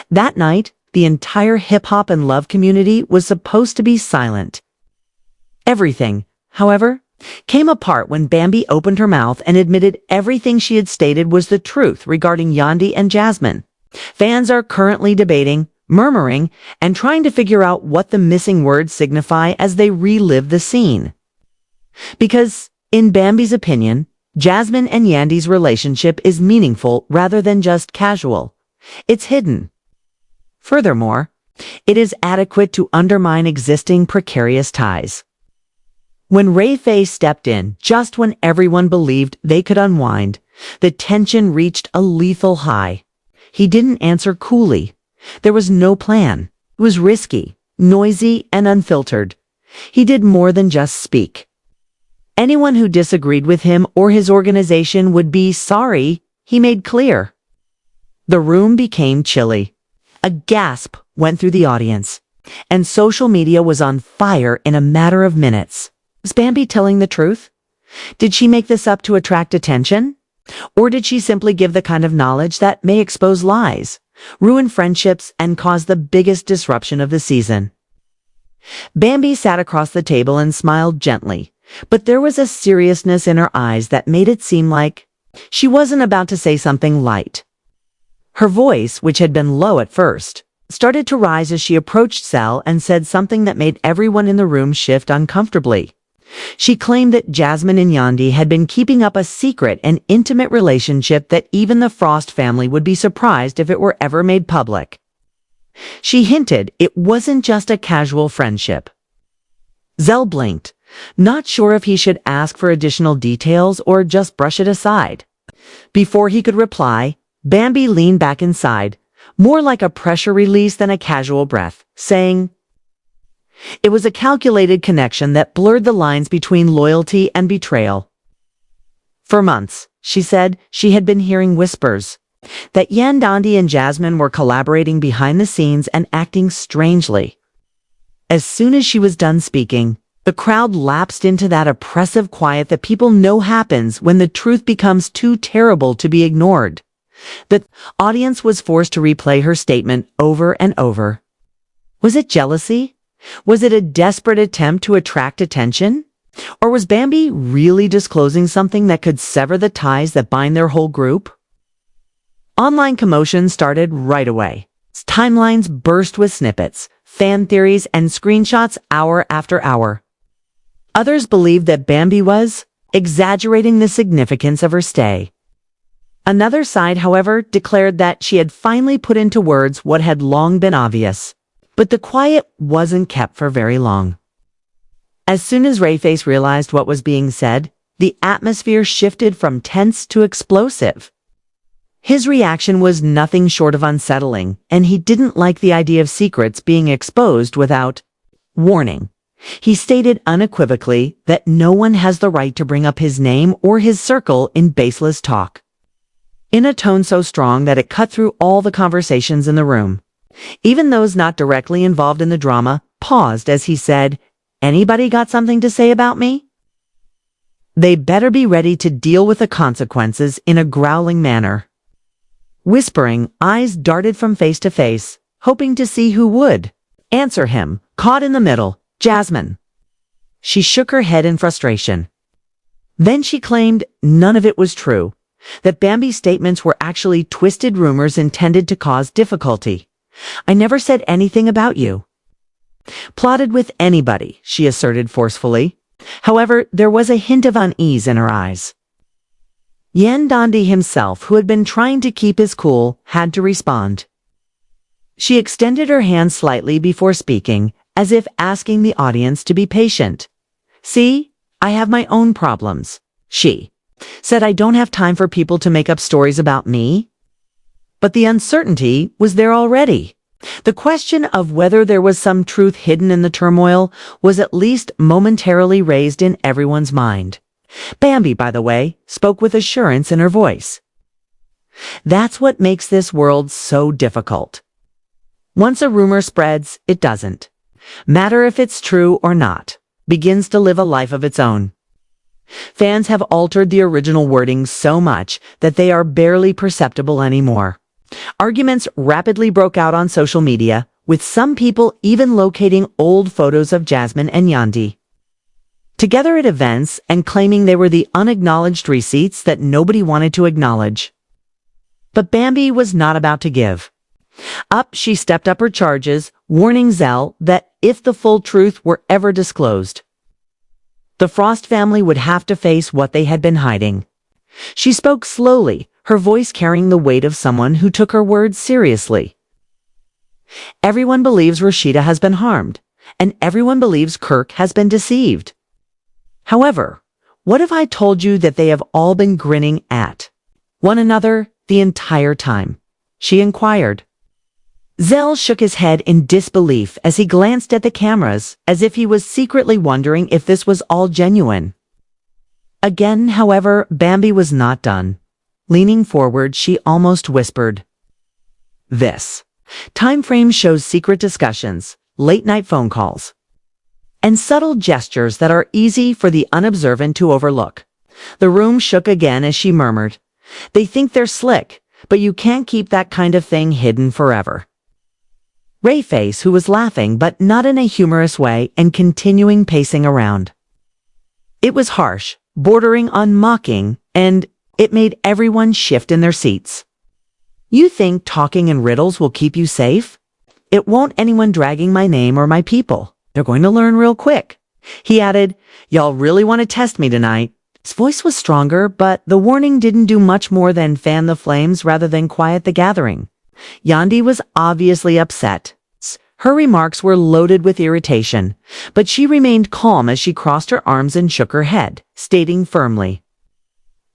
That night, the entire hip-hop and love community was supposed to be silent. Everything, however, came apart when Bambi opened her mouth and admitted everything she had stated was the truth regarding Yandy and Jasmine. Fans are currently debating, murmuring, and trying to figure out what the missing words signify as they relive the scene. Because, in Bambi's opinion, Jasmine and Yandy's relationship is meaningful rather than just casual. It's hidden. Furthermore, it is adequate to undermine existing precarious ties. When Ray stepped in, just when everyone believed they could unwind, the tension reached a lethal high. He didn't answer coolly. There was no plan. It was risky, noisy, and unfiltered. He did more than just speak. Anyone who disagreed with him or his organization would be sorry, he made clear. The room became chilly. A gasp went through the audience, and social media was on fire in a matter of minutes. Was Bambi telling the truth? Did she make this up to attract attention? Or did she simply give the kind of knowledge that may expose lies, ruin friendships, and cause the biggest disruption of the season? Bambi sat across the table and smiled gently, but there was a seriousness in her eyes that made it seem like she wasn't about to say something light. Her voice, which had been low at first, started to rise as she approached Sal and said something that made everyone in the room shift uncomfortably. She claimed that Jasmine and Yandy had been keeping up a secret and intimate relationship that even the Frost family would be surprised if it were ever made public. She hinted it wasn't just a casual friendship. Zell blinked, not sure if he should ask for additional details or just brush it aside. Before he could reply, Bambi leaned back inside, more like a pressure release than a casual breath, saying, "It was a calculated connection that blurred the lines between loyalty and betrayal." For months, she said, she had been hearing whispers that Yandy and Jasmine were collaborating behind the scenes and acting strangely. As soon as she was done speaking, the crowd lapsed into that oppressive quiet that people know happens when the truth becomes too terrible to be ignored. The audience was forced to replay her statement over and over. Was it jealousy? Was it a desperate attempt to attract attention? Or was Bambi really disclosing something that could sever the ties that bind their whole group? Online commotion started right away. Timelines burst with snippets, fan theories, and screenshots hour after hour. Others believed that Bambi was exaggerating the significance of her stay. Another side, however, declared that she had finally put into words what had long been obvious. But the quiet wasn't kept for very long. As soon as Rayface realized what was being said, the atmosphere shifted from tense to explosive. His reaction was nothing short of unsettling, and he didn't like the idea of secrets being exposed without warning. He stated unequivocally that no one has the right to bring up his name or his circle in baseless talk. In a tone so strong that it cut through all the conversations in the room. Even those not directly involved in the drama paused as he said, "Anybody got something to say about me?" They better be ready to deal with the consequences in a growling manner. Whispering, eyes darted from face to face, hoping to see who would answer him, caught in the middle, Jasmine. She shook her head in frustration. Then she claimed none of it was true, that Bambi's statements were actually twisted rumors intended to cause difficulty. "I never said anything about you." Plotted with anybody, she asserted forcefully. However, there was a hint of unease in her eyes. Yandy himself, who had been trying to keep his cool, had to respond. She extended her hand slightly before speaking, as if asking the audience to be patient. "See, I have my own problems," she said. "I don't have time for people to make up stories about me." But the uncertainty was there already. The question of whether there was some truth hidden in the turmoil was at least momentarily raised in everyone's mind. Bambi, by the way, spoke with assurance in her voice. That's what makes this world so difficult. Once a rumor spreads, it doesn't matter if it's true or not, begins to live a life of its own. Fans have altered the original wording so much that they are barely perceptible anymore. Arguments rapidly broke out on social media, with some people even locating old photos of Jasmine and Yandy together at events and claiming they were the unacknowledged receipts that nobody wanted to acknowledge. But Bambi was not about to give up. She stepped up her charges, warning Zell that if the full truth were ever disclosed, the Frost family would have to face what they had been hiding. She spoke slowly, her voice carrying the weight of someone who took her words seriously. Everyone believes Rasheeda has been harmed, and everyone believes Kirk has been deceived. However, what if I told you that they have all been grinning at one another the entire time? She inquired. Zell shook his head in disbelief as he glanced at the cameras, as if he was secretly wondering if this was all genuine. Again, however, Bambi was not done. Leaning forward, she almost whispered, "This time frame shows secret discussions, late-night phone calls, and subtle gestures that are easy for the unobservant to overlook." The room shook again as she murmured, "They think they're slick, but you can't keep that kind of thing hidden forever." Rayface, who was laughing but not in a humorous way and continuing pacing around. It was harsh, bordering on mocking, and it made everyone shift in their seats. "You think talking in riddles will keep you safe? It won't anyone dragging my name or my people. They're going to learn real quick." He added, "Y'all really want to test me tonight?" His voice was stronger, but the warning didn't do much more than fan the flames rather than quiet the gathering. Yandy was obviously upset. Her remarks were loaded with irritation, but she remained calm as she crossed her arms and shook her head, stating firmly,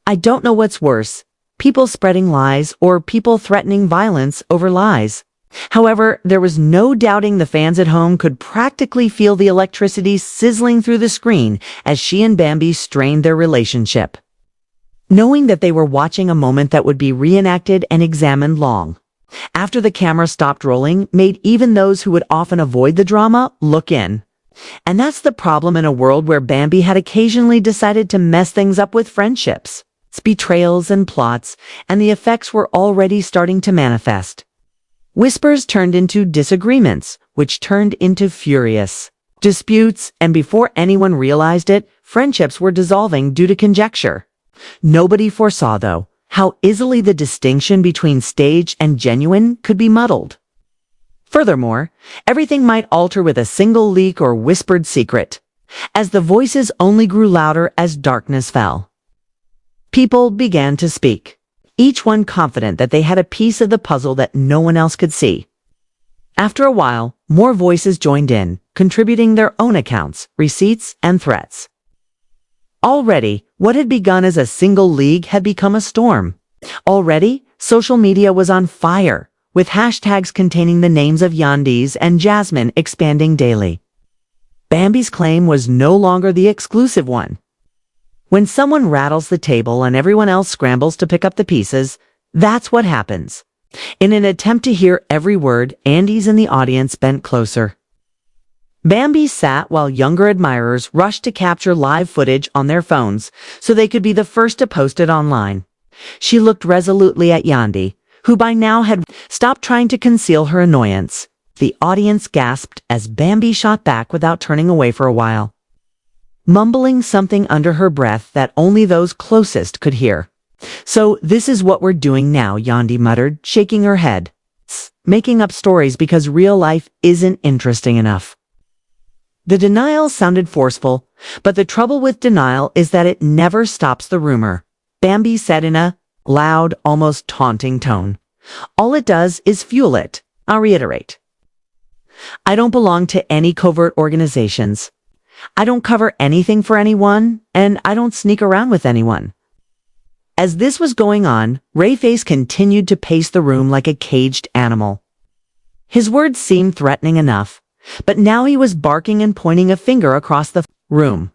"I don't know what's worse, people spreading lies or people threatening violence over lies." However, there was no doubting the fans at home could practically feel the electricity sizzling through the screen as she and Bambi strained their relationship, knowing that they were watching a moment that would be reenacted and examined long after the camera stopped rolling, made even those who would often avoid the drama look in. And that's the problem in a world where Bambi had occasionally decided to mess things up with friendships, betrayals and plots, and the effects were already starting to manifest. Whispers turned into disagreements, which turned into furious disputes, and before anyone realized it, friendships were dissolving due to conjecture. Nobody foresaw, though, how easily the distinction between stage and genuine could be muddled. Furthermore, everything might alter with a single leak or whispered secret, as the voices only grew louder as darkness fell. People began to speak, each one confident that they had a piece of the puzzle that no one else could see. After a while, more voices joined in, contributing their own accounts, receipts, and threats. Already, what had begun as a single league had become a storm. Already, social media was on fire, with hashtags containing the names of Yandy's and Jasmine expanding daily. Bambi's claim was no longer the exclusive one. When someone rattles the table and everyone else scrambles to pick up the pieces, that's what happens. In an attempt to hear every word, Andy's in the audience bent closer. Bambi sat while younger admirers rushed to capture live footage on their phones so they could be the first to post it online. She looked resolutely at Yandy, who by now had stopped trying to conceal her annoyance. The audience gasped as Bambi shot back without turning away for a while, mumbling something under her breath that only those closest could hear. "So this is what we're doing now," Yandy muttered, shaking her head. "Making up stories because real life isn't interesting enough." The denial sounded forceful, but the trouble with denial is that it never stops the rumor, Bambi said in a loud, almost taunting tone. "All it does is fuel it. I'll reiterate. I don't belong to any covert organizations. I don't cover anything for anyone, and I don't sneak around with anyone." As this was going on, Rayface continued to pace the room like a caged animal. His words seemed threatening enough, but now he was barking and pointing a finger across the room.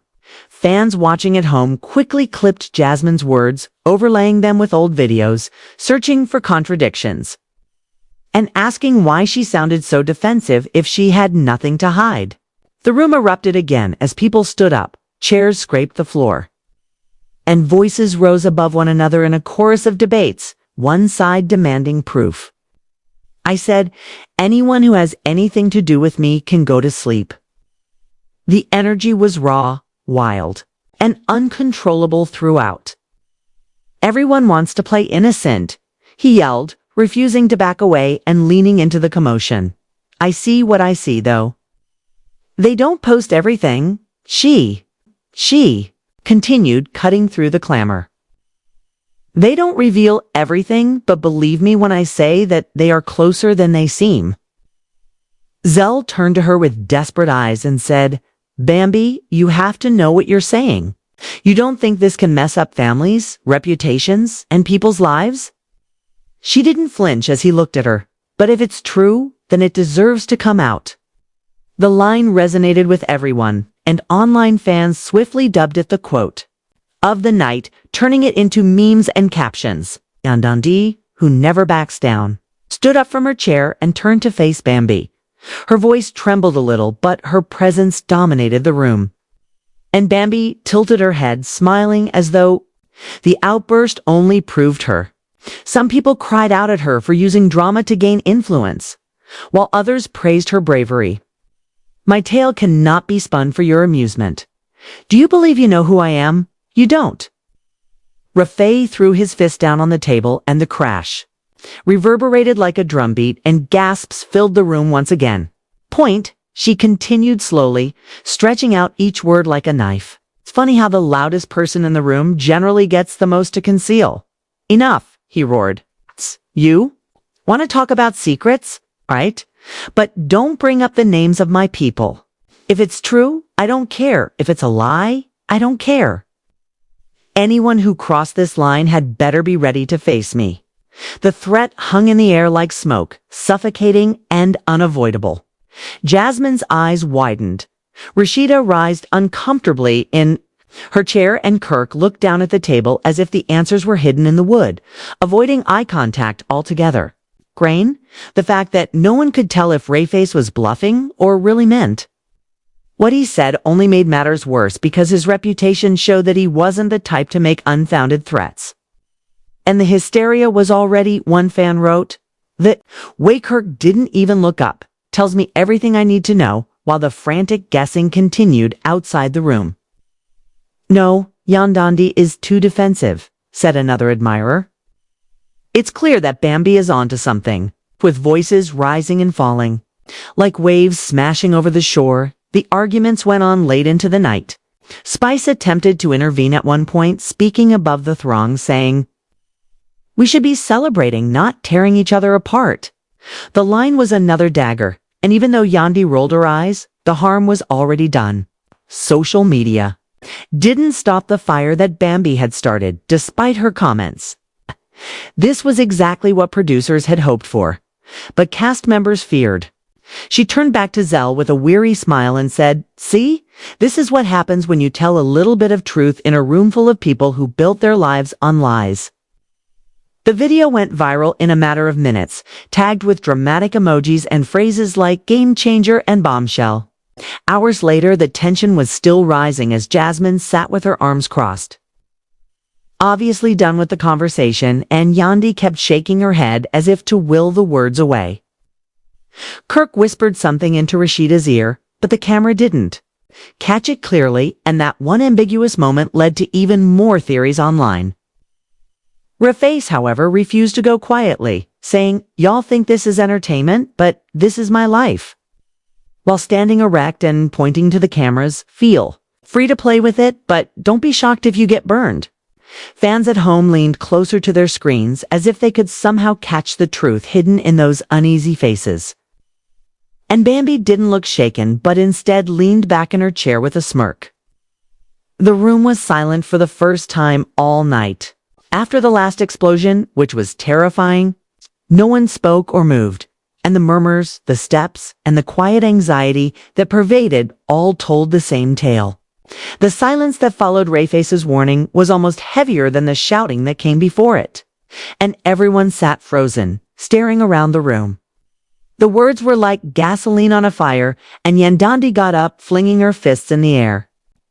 Fans watching at home quickly clipped Jasmine's words, overlaying them with old videos, searching for contradictions, and asking why she sounded so defensive if she had nothing to hide. The room erupted again as people stood up, chairs scraped the floor, and voices rose above one another in a chorus of debates, one side demanding proof, I said, anyone who has anything to do with me can go to sleep. The energy was raw, wild, and uncontrollable throughout. Everyone wants to play innocent, he yelled, refusing to back away and leaning into the commotion. I see what I see, though. They don't post everything. She continued, cutting through the clamor. They don't reveal everything, but believe me when I say that they are closer than they seem. Zell turned to her with desperate eyes and said, Bambi, you have to know what you're saying. You don't think this can mess up families, reputations, and people's lives? She didn't flinch as he looked at her, but if it's true, then it deserves to come out. The line resonated with everyone, and online fans swiftly dubbed it the quote of the night, turning it into memes and captions. Yandy, who never backs down, stood up from her chair and turned to face Bambi. Her voice trembled a little, but her presence dominated the room. And Bambi tilted her head, smiling as though the outburst only proved her. Some people cried out at her for using drama to gain influence, while others praised her bravery. My tale cannot be spun for your amusement. Do you believe you know who I am? You don't. Rafay threw his fist down on the table, and the crash reverberated like a drumbeat, and gasps filled the room once again. Point, she continued slowly, stretching out each word like a knife. It's funny how the loudest person in the room generally gets the most to conceal. Enough, he roared. You? Want to talk about secrets? Right? But don't bring up the names of my people. If it's true, I don't care. If it's a lie, I don't care. Anyone who crossed this line had better be ready to face me. The threat hung in the air like smoke, suffocating and unavoidable. Jasmine's eyes widened. Rasheeda writhed uncomfortably in her chair, and Kirk looked down at the table as if the answers were hidden in the wood, avoiding eye contact altogether. Grain, the fact that no one could tell if Rayface was bluffing or really meant. What he said only made matters worse because his reputation showed that he wasn't the type to make unfounded threats. And the hysteria was already, one fan wrote, that way Kirk didn't even look up, tells me everything I need to know, while the frantic guessing continued outside the room. No, Yandy is too defensive, said another admirer. It's clear that Bambi is onto something, with voices rising and falling. Like waves smashing over the shore, the arguments went on late into the night. Spice attempted to intervene at one point, speaking above the throng, saying, We should be celebrating, not tearing each other apart. The line was another dagger, and even though Yandy rolled her eyes, the harm was already done. Social media didn't stop the fire that Bambi had started, despite her comments. This was exactly what producers had hoped for, but cast members feared. She turned back to Zell with a weary smile and said, See, this is what happens when you tell a little bit of truth in a room full of people who built their lives on lies. The video went viral in a matter of minutes, tagged with dramatic emojis and phrases like game changer and bombshell. Hours later, the tension was still rising as Jasmine sat with her arms crossed, obviously done with the conversation, and Yandy kept shaking her head as if to will the words away. Kirk whispered something into Rasheeda's ear, but the camera didn't catch it clearly, and that one ambiguous moment led to even more theories online. Rayface, however, refused to go quietly, saying, Y'all think this is entertainment, but this is my life. While standing erect and pointing to the cameras, feel free to play with it, but don't be shocked if you get burned. Fans at home leaned closer to their screens as if they could somehow catch the truth hidden in those uneasy faces. And Bambi didn't look shaken, but instead leaned back in her chair with a smirk. The room was silent for the first time all night. After the last explosion, which was terrifying, no one spoke or moved, and the murmurs, the steps, and the quiet anxiety that pervaded all told the same tale. The silence that followed Rayface's warning was almost heavier than the shouting that came before it, and everyone sat frozen, staring around the room. The words were like gasoline on a fire, and Yandy got up, flinging her fists in the air,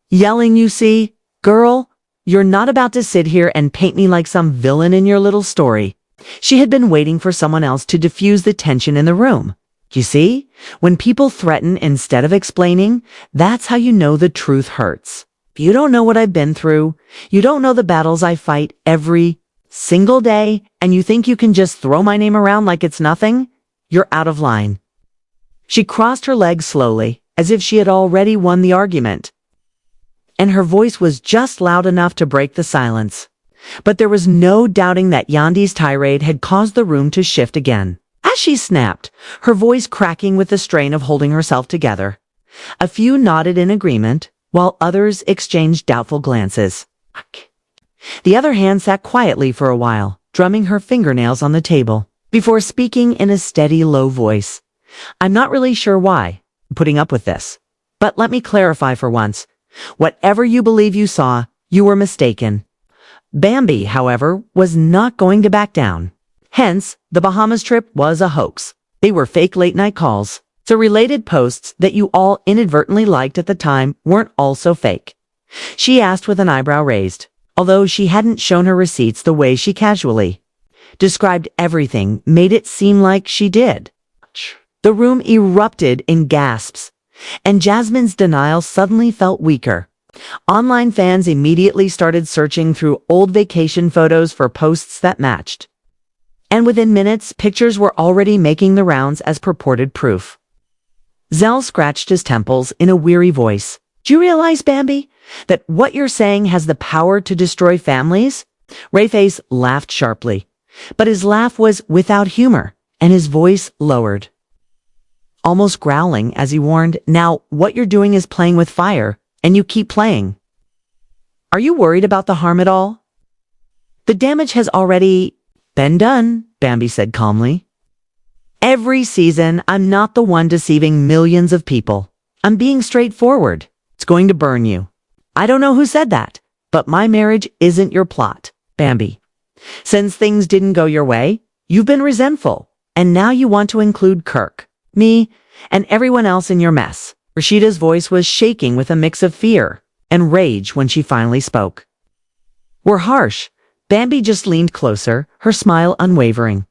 yelling, You see, girl, you're not about to sit here and paint me like some villain in your little story. She had been waiting for someone else to diffuse the tension in the room. You see, when people threaten instead of explaining, that's how you know the truth hurts. You don't know what I've been through. You don't know the battles I fight every single day, and you think you can just throw my name around like it's nothing? You're out of line. She crossed her legs slowly, as if she had already won the argument. And her voice was just loud enough to break the silence. But there was no doubting that Yandy's tirade had caused the room to shift again. As she snapped, her voice cracking with the strain of holding herself together. A few nodded in agreement, while others exchanged doubtful glances. The other hand sat quietly for a while, drumming her fingernails on the table, before speaking in a steady, low voice. I'm not really sure why I'm putting up with this, but let me clarify for once. Whatever you believe you saw, you were mistaken. Bambi, however, was not going to back down. Hence, the Bahamas trip was a hoax. They were fake late-night calls. So related posts that you all inadvertently liked at the time weren't also fake. She asked with an eyebrow raised, although she hadn't shown her receipts the way she casually described everything, made it seem like she did. The room erupted in gasps, and Jasmine's denial suddenly felt weaker. Online fans immediately started searching through old vacation photos for posts that matched. And within minutes, pictures were already making the rounds as purported proof. Zell scratched his temples in a weary voice. Do you realize, Bambi, that what you're saying has the power to destroy families? Rayface laughed sharply, but his laugh was without humor, and his voice lowered, almost growling as he warned, now what you're doing is playing with fire, and you keep playing. Are you worried about the harm at all? The damage has already been done, Bambi said calmly. Every season, I'm not the one deceiving millions of people. I'm being straightforward. It's going to burn you. I don't know who said that, but my marriage isn't your plot, Bambi. Since things didn't go your way, you've been resentful, and now you want to include Kirk, me, and everyone else in your mess. Rasheeda's voice was shaking with a mix of fear and rage when she finally spoke. We're harsh. Bambi just leaned closer, her smile unwavering.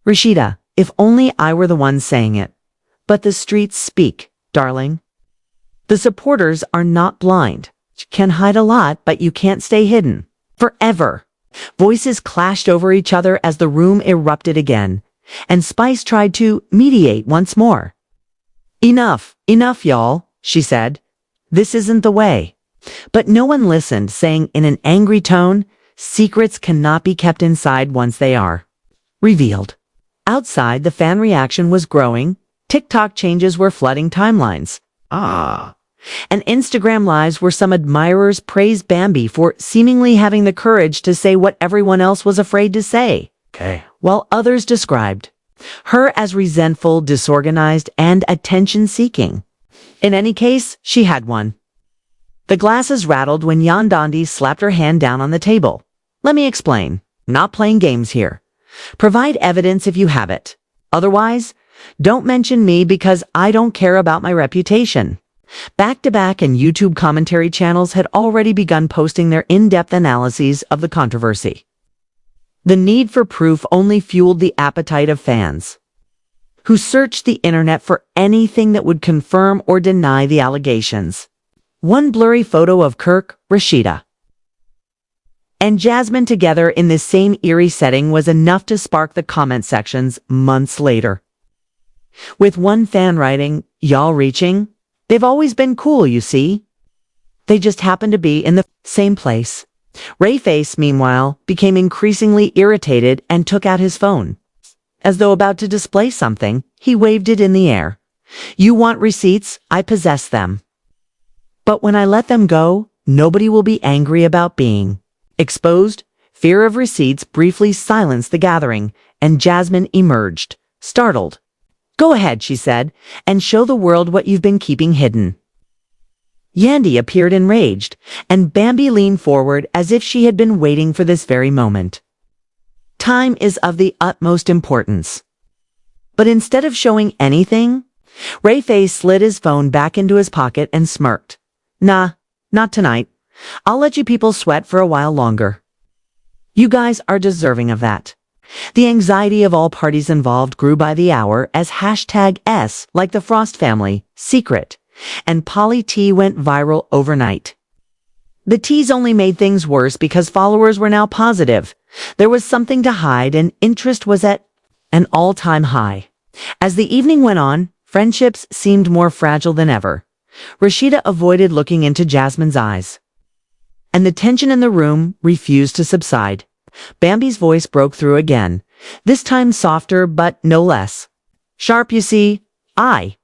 Rasheeda, if only I were the one saying it. But the streets speak, darling. The supporters are not blind. You can hide a lot, but you can't stay hidden. Forever. Voices clashed over each other as the room erupted again, and Spice tried to mediate once more. Enough, y'all, she said. This isn't the way. But no one listened, saying in an angry tone, secrets cannot be kept inside once they are revealed. Outside, the fan reaction was growing. TikTok changes were flooding timelines. And Instagram lives where some admirers praised Bambi for seemingly having the courage to say what everyone else was afraid to say. While others described her as resentful, disorganized, and attention-seeking. In any case, she had won. The glasses rattled when Yandy slapped her hand down on the table. Let me explain. I'm not playing games here. Provide evidence if you have it. Otherwise, don't mention me because I don't care about my reputation. Back-to-Back and YouTube commentary channels had already begun posting their in-depth analyses of the controversy. The need for proof only fueled the appetite of fans, who searched the internet for anything that would confirm or deny the allegations. One blurry photo of Kirk Rasheeda and Jasmine together in this same eerie setting was enough to spark the comment sections months later. With one fan writing, y'all reaching? They've always been cool, you see. They just happen to be in the same place. Rayface, meanwhile, became increasingly irritated and took out his phone. As though about to display something, he waved it in the air. You want receipts? I possess them. But when I let them go, nobody will be angry about being exposed. Fear of receipts briefly silenced the gathering, and Jasmine emerged, startled. Go ahead, she said, and show the world what you've been keeping hidden. Yandy appeared enraged, and Bambi leaned forward as if she had been waiting for this very moment. Time is of the utmost importance. But instead of showing anything, Rayface slid his phone back into his pocket and smirked. Nah, not tonight. I'll let you people sweat for a while longer. You guys are deserving of that. The anxiety of all parties involved grew by the hour as #S, like the Frost family, secret, and Polly T went viral overnight. The tease only made things worse because followers were now positive. There was something to hide and interest was at an all-time high. As the evening went on, friendships seemed more fragile than ever. Rasheeda avoided looking into Jasmine's eyes, and the tension in the room refused to subside. Bambi's voice broke through again, this time softer but no less sharp. You see, I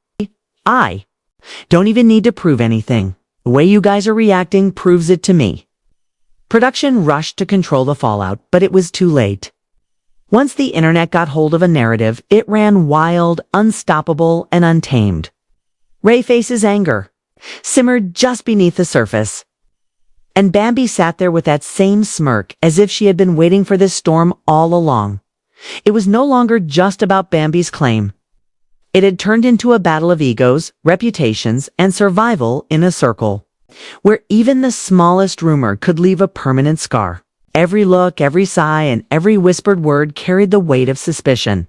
don't even need to prove anything. The way you guys are reacting proves it to me. Production rushed to control the fallout, but it was too late. Once the internet got hold of a narrative, it ran wild, unstoppable, and untamed. Rayface's anger simmered just beneath the surface, and Bambi sat there with that same smirk as if she had been waiting for this storm all along. It was no longer just about Bambi's claim. It had turned into a battle of egos, reputations, and survival in a circle, where even the smallest rumor could leave a permanent scar. Every look, every sigh, and every whispered word carried the weight of suspicion.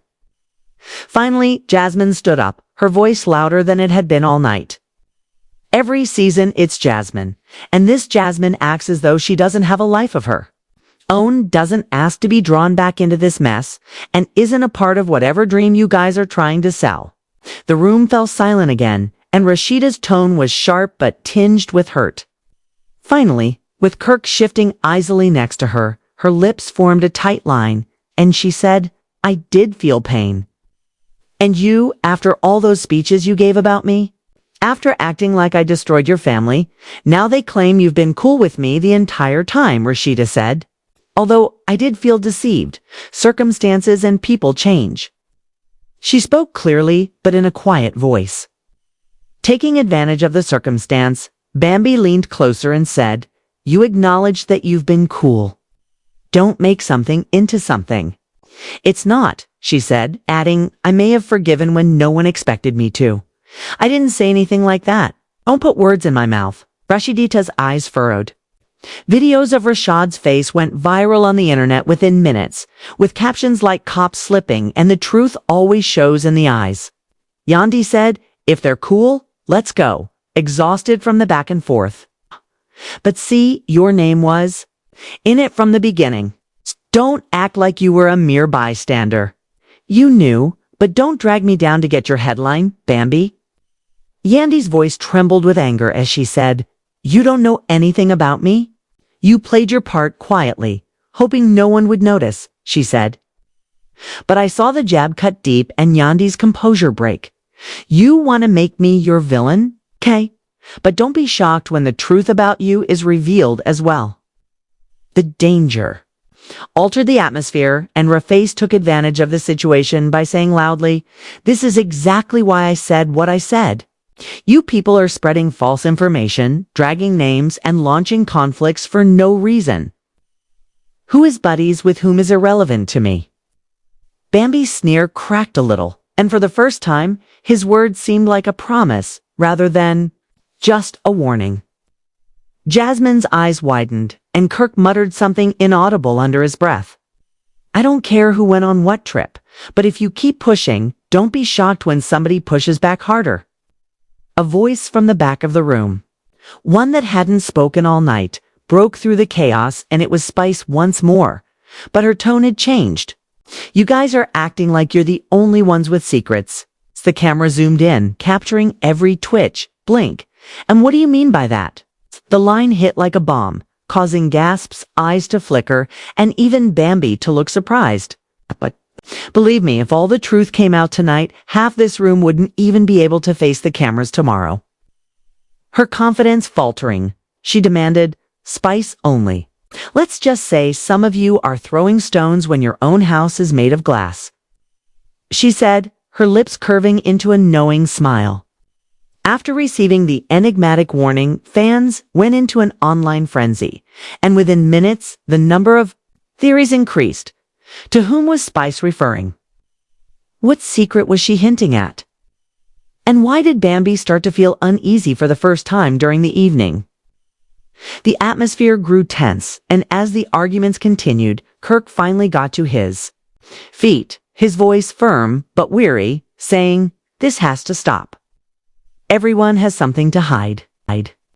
Finally, Jasmine stood up, her voice louder than it had been all night. Every season, it's Jasmine, and this Jasmine acts as though she doesn't have a life of her own, doesn't ask to be drawn back into this mess, and isn't a part of whatever dream you guys are trying to sell. The room fell silent again, and Rasheeda's tone was sharp but tinged with hurt. Finally, with Kirk shifting easily next to her, her lips formed a tight line, and she said, "I did feel pain. And you, after all those speeches you gave about me? After acting like I destroyed your family, now they claim you've been cool with me the entire time," Rasheeda said. "Although I did feel deceived. Circumstances and people change." She spoke clearly, but in a quiet voice. Taking advantage of the circumstance, Bambi leaned closer and said, "You acknowledge that you've been cool. Don't make something into something." "It's not," she said, adding, "I may have forgiven when no one expected me to. I didn't say anything like that. Don't put words in my mouth." Rasheeda's eyes furrowed. Videos of Rashad's face went viral on the internet within minutes, with captions like "cops slipping" and "the truth always shows in the eyes." Yandy said, "If they're cool, let's go," exhausted from the back and forth. But see, your name was in it from the beginning. Don't act like you were a mere bystander. You knew, but don't drag me down to get your headline, Bambi. Yandy's voice trembled with anger as she said, "You don't know anything about me? You played your part quietly, hoping no one would notice," she said. But I saw the jab cut deep and Yandy's composure break. "You want to make me your villain? Okay. But don't be shocked when the truth about you is revealed as well." The danger altered the atmosphere, and Raface took advantage of the situation by saying loudly, "This is exactly why I said what I said. You people are spreading false information, dragging names, and launching conflicts for no reason. Who is buddies with whom is irrelevant to me." Bambi's sneer cracked a little, and for the first time, his words seemed like a promise rather than just a warning. Jasmine's eyes widened, and Kirk muttered something inaudible under his breath. "I don't care who went on what trip, but if you keep pushing, don't be shocked when somebody pushes back harder." A voice from the back of the room, one that hadn't spoken all night, broke through the chaos, and it was Spice once more, but her tone had changed. "You guys are acting like you're the only ones with secrets." The camera zoomed in, capturing every twitch, blink. "And what do you mean by that?" The line hit like a bomb, causing gasps, eyes to flicker, and even Bambi to look surprised. "But believe me, if all the truth came out tonight, half this room wouldn't even be able to face the cameras tomorrow." Her confidence faltering, she demanded, "Spice only. Let's just say some of you are throwing stones when your own house is made of glass," she said, her lips curving into a knowing smile. After receiving the enigmatic warning, fans went into an online frenzy, and within minutes, the number of theories increased. To whom was Spice referring? What secret was she hinting at? And why did Bambi start to feel uneasy for the first time during the evening? The atmosphere grew tense, and as the arguments continued, Kirk finally got to his Feet, his voice firm but weary, saying, "This has to stop. Everyone has something to hide."